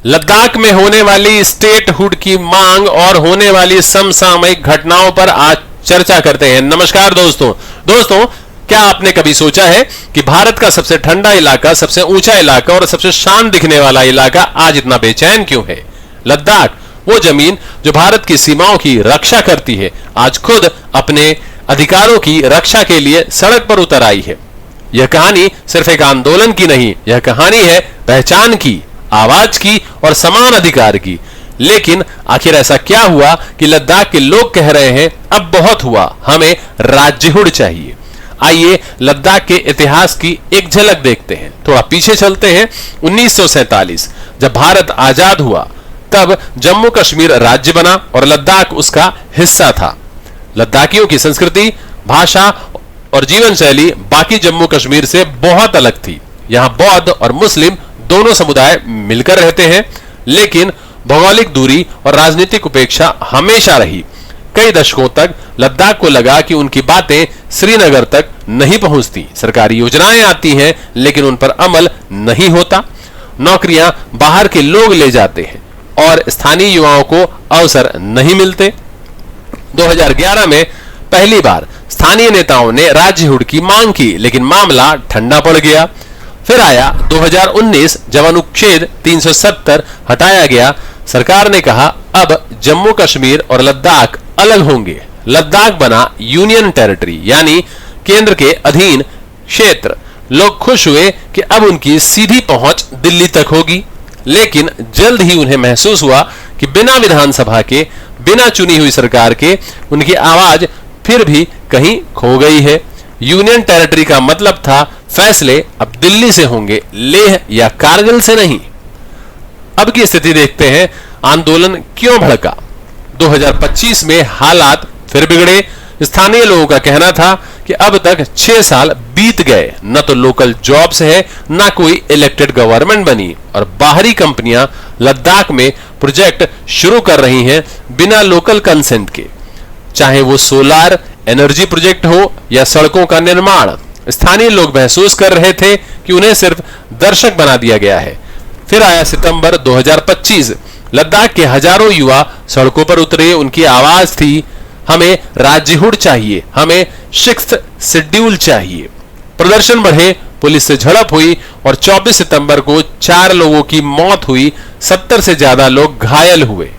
लद्दाख में होने वाली स्टेटहुड की मांग और होने वाली समसामयिक घटनाओं पर आज चर्चा करते हैं। नमस्कार दोस्तों, क्या आपने कभी सोचा है कि भारत का सबसे ठंडा इलाका, सबसे ऊंचा इलाका और सबसे शान दिखने वाला इलाका आज इतना बेचैन क्यों है? लद्दाख, वो जमीन जो भारत की सीमाओं की रक्षा करती है, आज खुद अपने अधिकारों की रक्षा के लिए सड़क पर उतर आई है। यह कहानी सिर्फ एक आंदोलन की नहीं, यह कहानी है पहचान की, आवाज की और समान अधिकार की। लेकिन आखिर ऐसा क्या हुआ कि लद्दाख के लोग कह रहे हैं अब बहुत हुआ, हमें राज्यहुड चाहिए। आइए लद्दाख के इतिहास की एक झलक देखते हैं। थोड़ा पीछे चलते हैं। 1947 जब भारत आजाद हुआ तब जम्मू कश्मीर राज्य बना और लद्दाख उसका हिस्सा था। लद्दाखियों की संस्कृति, भाषा और जीवन शैली बाकी जम्मू कश्मीर से बहुत अलग थी। यहां बौद्ध और मुस्लिम दोनों समुदाय मिलकर रहते हैं, लेकिन भौगोलिक दूरी और राजनीतिक उपेक्षा हमेशा रही। कई दशकों तक लद्दाख को लगा कि उनकी बातें श्रीनगर तक नहीं पहुंचती। सरकारी योजनाएं आती हैं लेकिन उन पर अमल नहीं होता। नौकरियां बाहर के लोग ले जाते हैं और स्थानीय युवाओं को अवसर नहीं मिलते। 2011 में पहली बार स्थानीय नेताओं ने राज्यहुड की मांग की, लेकिन मामला ठंडा पड़ गया। फिर आया 2019 जब अनुच्छेद 370 हटाया गया। सरकार ने कहा अब जम्मू कश्मीर और लद्दाख अलग होंगे। लद्दाख बना यूनियन टेरिटरी, यानी केंद्र के अधीन क्षेत्र। लोग खुश हुए कि अब उनकी सीधी पहुंच दिल्ली तक होगी, लेकिन जल्द ही उन्हें महसूस हुआ कि बिना विधानसभा के, बिना चुनी हुई सरकार के उनकी आवाज फिर भी कहीं खो गई है। यूनियन टेरिटरी का मतलब था फैसले अब दिल्ली से होंगे, लेह या कारगिल से नहीं। अब की स्थिति देखते हैं। आंदोलन क्यों भड़का? 2025 में हालात फिर बिगड़े। स्थानीय लोगों का कहना था कि अब तक 6 साल बीत गए, न तो लोकल जॉब्स है, न कोई इलेक्टेड गवर्नमेंट बनी और बाहरी कंपनियां लद्दाख में प्रोजेक्ट शुरू कर रही हैं बिना लोकल कंसेंट के, चाहे वो सोलार एनर्जी प्रोजेक्ट हो या सड़कों का निर्माण। स्थानीय लोग महसूस कर रहे थे कि उन्हें सिर्फ दर्शक बना दिया गया है। फिर आया सितंबर 2025। लद्दाख के हजारों युवा सड़कों पर उतरे। उनकी आवाज थी हमें राज्यहुड चाहिए, हमें 6th शेड्यूल चाहिए। प्रदर्शन बढ़े, पुलिस से झड़प हुई और 24 सितंबर को 4 लोगों की मौत हुई, 70 से ज्यादा लोग घायल हुए।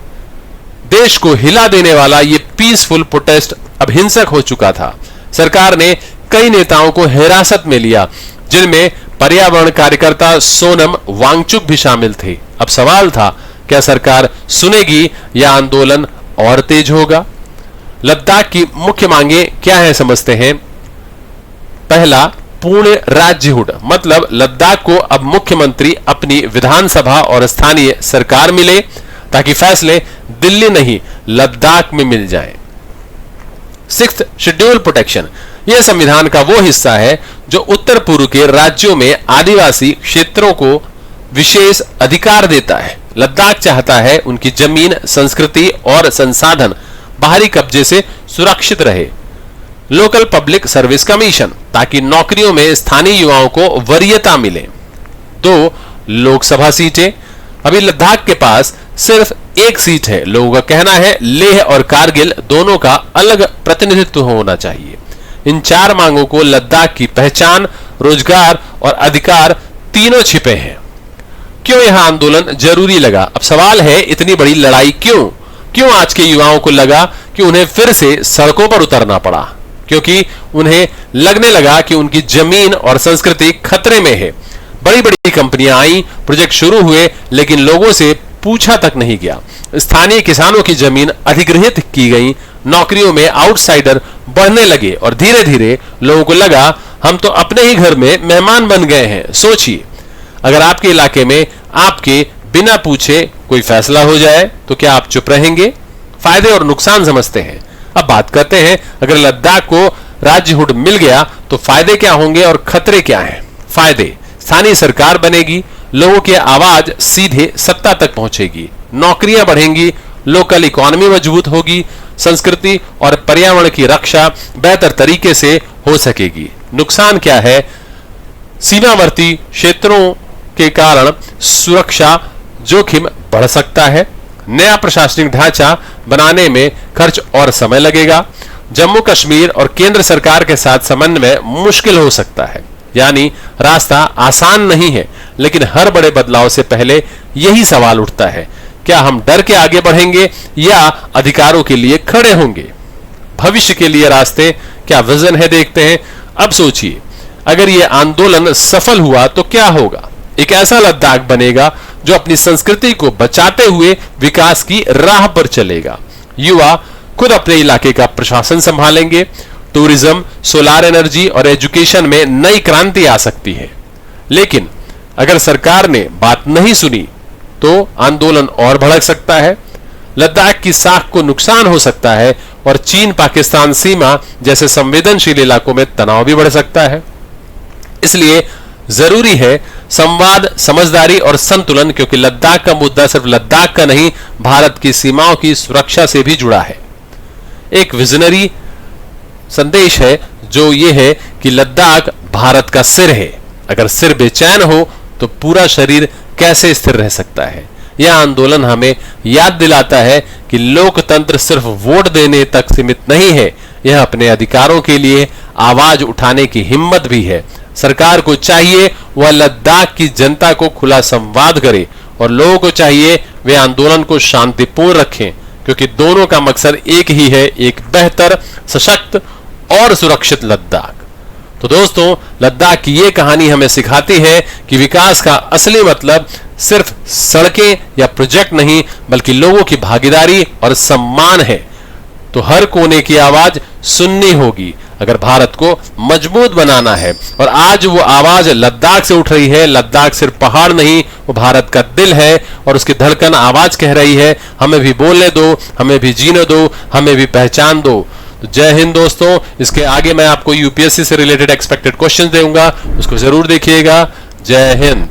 देश को हिला देने वाला ये पीसफुल प्रोटेस्ट अब हिंसक हो चुका था। सरकार ने कई नेताओं को हिरासत में लिया, जिनमें पर्यावरण कार्यकर्ता सोनम वांगचुक भी शामिल थे। अब सवाल था, क्या सरकार सुनेगी या आंदोलन और तेज होगा? लद्दाख की मुख्य मांगे क्या है समझते हैं। पहला, पूर्ण राज्यहुड, मतलब लद्दाख को अब मुख्यमंत्री, अपनी विधानसभा और स्थानीय सरकार मिले ताकि फैसले दिल्ली नहीं लद्दाख में मिल जाएं। 6th शेड्यूल प्रोटेक्शन, यह संविधान का वो हिस्सा है जो उत्तर पूर्व के राज्यों में आदिवासी क्षेत्रों को विशेष अधिकार देता है। लद्दाख चाहता है उनकी जमीन, संस्कृति और संसाधन बाहरी कब्जे से सुरक्षित रहे। लोकल पब्लिक सर्विस कमीशन, ताकि नौकरियों में स्थानीय युवाओं को वरीयता मिले। 2 लोकसभा सीटें, अभी लद्दाख के पास सिर्फ 1 सीट है। लोगों का कहना है लेह और कारगिल दोनों का अलग प्रतिनिधित्व होना चाहिए। इन 4 मांगों को लद्दाख की पहचान, रोजगार और अधिकार तीनों छिपे हैं। क्यों यह आंदोलन जरूरी लगा? अब सवाल है, इतनी बड़ी लड़ाई क्यों आज के युवाओं को लगा कि उन्हें फिर से सड़कों पर उतरना पड़ा? क्योंकि उन्हें लगने लगा कि उनकी जमीन और संस्कृति खतरे में है। बड़ी बड़ी कंपनियां आई, प्रोजेक्ट शुरू हुए, लेकिन लोगों से पूछा तक नहीं गया। स्थानीय किसानों की जमीन अधिग्रहित की गई, नौकरियों में आउटसाइडर बढ़ने लगे और धीरे धीरे लोगों को लगा हम तो अपने ही घर में मेहमान बन गए हैं। सोचिए, अगर आपके इलाके में आपके बिना पूछे कोई फैसला हो जाए तो क्या आप चुप रहेंगे? फायदे और नुकसान समझते हैं। अब बात करते हैं, अगर लद्दाख को राज्यहुड मिल गया तो फायदे क्या होंगे और खतरे क्या हैं? फायदे, स्थानीय सरकार बनेगी, लोगों की आवाज सीधे सत्ता तक पहुंचेगी, नौकरियां बढ़ेंगी, लोकल इकोनॉमी मजबूत होगी, संस्कृति और पर्यावरण की रक्षा बेहतर तरीके से हो सकेगी। नुकसान क्या है? सीमावर्ती क्षेत्रों के कारण सुरक्षा जोखिम बढ़ सकता है। नया प्रशासनिक ढांचा बनाने में खर्च और समय लगेगा। जम्मू कश्मीर और केंद्र सरकार के साथ समन्वय मुश्किल हो सकता है। यानी रास्ता आसान नहीं है, लेकिन हर बड़े बदलाव से पहले यही सवाल उठता है, क्या हम डर के आगे बढ़ेंगे या अधिकारों के लिए खड़े होंगे? भविष्य के लिए रास्ते क्या विजन है, देखते हैं। अब सोचिए, अगर यह आंदोलन सफल हुआ तो क्या होगा? एक ऐसा लद्दाख बनेगा जो अपनी संस्कृति को बचाते हुए विकास की राह पर चलेगा। युवा खुद अपने इलाके का प्रशासन संभालेंगे। टूरिज्म, सोलार एनर्जी और एजुकेशन में नई क्रांति आ सकती है। लेकिन अगर सरकार ने बात नहीं सुनी तो आंदोलन और भड़क सकता है। लद्दाख की साख को नुकसान हो सकता है और चीन पाकिस्तान सीमा जैसे संवेदनशील इलाकों में तनाव भी बढ़ सकता है। इसलिए जरूरी है संवाद, समझदारी और संतुलन, क्योंकि लद्दाख का मुद्दा सिर्फ लद्दाख का नहीं, भारत की सीमाओं की सुरक्षा से भी जुड़ा है। एक विजनरी संदेश है जो ये है कि लद्दाख भारत का सिर है। अगर सिर बेचैन हो तो पूरा शरीर कैसे स्थिर रह सकता है? यह आंदोलन हमें याद दिलाता है कि लोकतंत्र सिर्फ वोट देने तक सीमित नहीं है, यह अपने अधिकारों के लिए आवाज उठाने की हिम्मत भी है। सरकार को चाहिए वह लद्दाख की जनता को खुला संवाद करे और लोगों को चाहिए वे आंदोलन को शांतिपूर्ण रखें, क्योंकि दोनों का मकसद एक ही है, एक बेहतर, सशक्त और सुरक्षित लद्दाख। तो दोस्तों, लद्दाख की ये कहानी हमें सिखाती है कि विकास का असली मतलब सिर्फ सड़कें या प्रोजेक्ट नहीं, बल्कि लोगों की भागीदारी और सम्मान है। तो हर कोने की आवाज सुननी होगी अगर भारत को मजबूत बनाना है। और आज वो आवाज लद्दाख से उठ रही है। लद्दाख सिर्फ पहाड़ नहीं, वो भारत का दिल है और उसकी धड़कन आवाज कह रही है, हमें भी बोलने दो, हमें भी जीने दो, हमें भी पहचान दो। तो जय हिंद दोस्तों। इसके आगे मैं आपको यूपीएससी से रिलेटेड एक्सपेक्टेड क्वेश्चन दूंगा, उसको जरूर देखिएगा। जय हिंद।